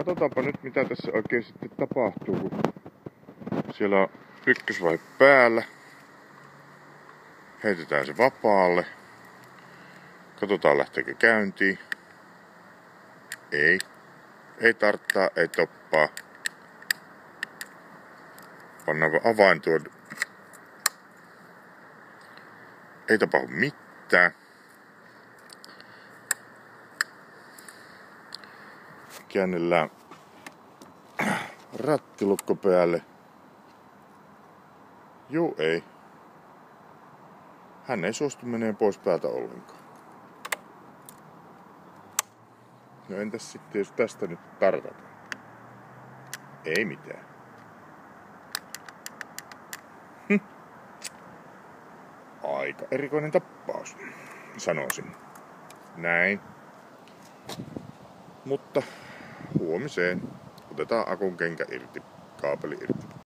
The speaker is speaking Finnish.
Katsotaanpa nyt mitä tässä oikein sitten tapahtuu, kun siellä on ykkösvaihe päällä. Heitetään se vapaalle. Katsotaan lähteekö käyntiin. Ei. Ei tarttaa, ei toppaa. Pannaanpa avain tuon. Ei tapahdu mitään. Käännellään rattilukko päälle. Juu, ei. Hän ei suostu menee pois päältä ollenkaan. No entäs sitten jos tästä nyt tartataan? Ei mitään. Aika erikoinen tappaus, sanoisin. Näin. Mutta huomiseen otetaan akun kenkä irti, kaapeli irti.